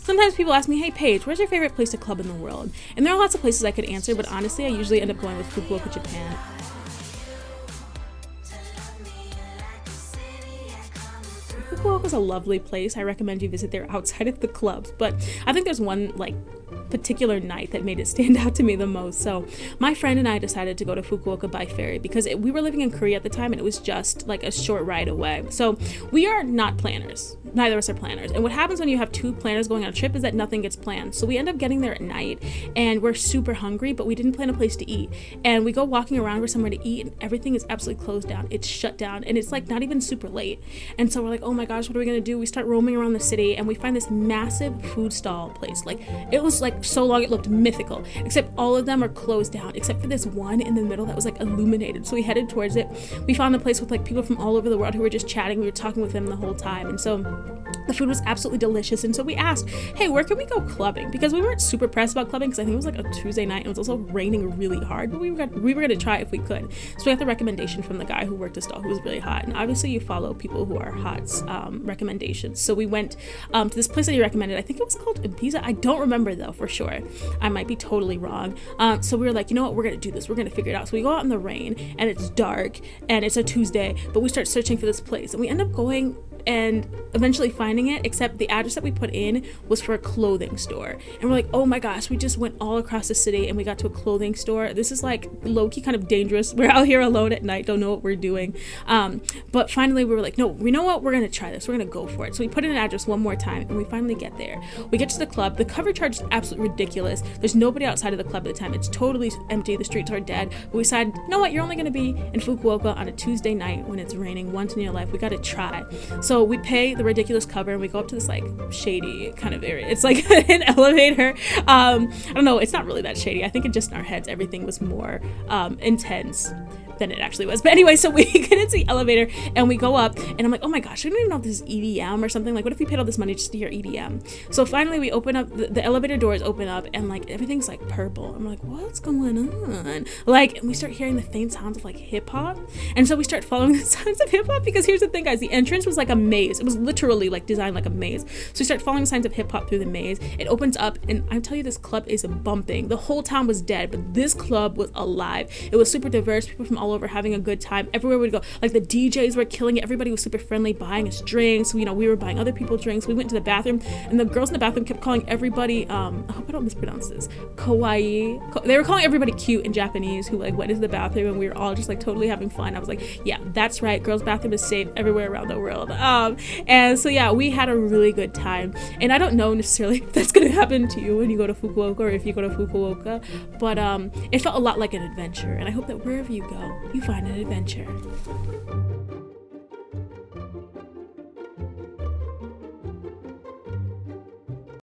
sometimes people ask me, hey Paige, where's your favorite place to club in the world? And there are lots of places I could answer, but honestly I usually end up going with Fukuoka, Japan. Fukuoka is a lovely place. I recommend you visit there outside of the clubs, but I think there's one like particular night that made it stand out to me the most. So my friend and I decided to go to Fukuoka by ferry because we were living in Korea at the time and it was just like a short ride away. So we are not planners. Neither of us are planners. And what happens when you have two planners going on a trip is that nothing gets planned. So we end up getting there at night and we're super hungry, but we didn't plan a place to eat. And we go walking around for somewhere to eat and everything is absolutely closed down. It's shut down and it's like not even super late. And so we're like, oh my gosh, what are we gonna do? We start roaming around the city and we find this massive food stall place. Like it was like so long it looked mythical, except all of them are closed down except for this one in the middle that was like illuminated. So we headed towards it. We found a place with like people from all over the world who were just chatting. We were talking with them the whole time, and so the food was absolutely delicious. And so we asked, hey, where can we go clubbing? Because we weren't super pressed about clubbing because I think it was like a Tuesday night and it was also raining really hard, but we were going to try if we could. So we got the recommendation from the guy who worked the stall who was really hot, and obviously you follow people who are hot's recommendations. So we went to this place that he recommended. I think it was called Ibiza. I don't remember though for sure. I might be totally wrong. So we were like, you know what, we're going to do this. We're going to figure it out. So we go out in the rain and it's dark and it's a Tuesday, but we start searching for this place and we end up going and eventually finding it, except the address that we put in was for a clothing store. And we're like, oh my gosh, we just went all across the city and we got to a clothing store. This is like low-key kind of dangerous. We're out here alone at night, don't know what we're doing. But finally we were like, no, you know what, we're gonna try this, we're gonna go for it. So we put in an address one more time and we finally get there. We get to the club. The cover charge is absolutely ridiculous. There's nobody outside of the club at the time. It's totally empty. The streets are dead. But we decided, you know what, you're only gonna be in Fukuoka on a Tuesday night when it's raining once in your life. We gotta try. So we pay the ridiculous cover and we go up to this like shady kind of area. It's like an elevator. I don't know, it's not really that shady. I think in just in our heads everything was more intense than it actually was. But anyway, so we get into the elevator and we go up and I'm like, oh my gosh, I don't even know if this is EDM or something. Like, what if we paid all this money just to hear EDM? So finally we open up, the elevator doors open up and like everything's like purple. I'm like, what's going on? Like, and we start hearing the faint sounds of like hip hop. And so we start following the signs of hip hop because here's the thing, guys, the entrance was like a maze. It was literally like designed like a maze. So we start following the signs of hip hop through the maze. It opens up and I tell you, this club is bumping. The whole town was dead, but this club was alive. It was super diverse. People from all over having a good time. Everywhere we'd go, like the DJs were killing it. Everybody was super friendly, buying us drinks. You know, we were buying other people drinks. We went to the bathroom and the girls in the bathroom kept calling everybody, I hope I don't mispronounce this, kawaii. They were calling everybody cute in Japanese who like went into the bathroom, and we were all just like totally having fun. I was like, yeah, that's right. Girls' bathroom is safe everywhere around the world. And so yeah, we had a really good time. And I don't know necessarily if that's gonna happen to you when you go to Fukuoka or if you go to Fukuoka, but it felt a lot like an adventure. And I hope that wherever you go, you find an adventure.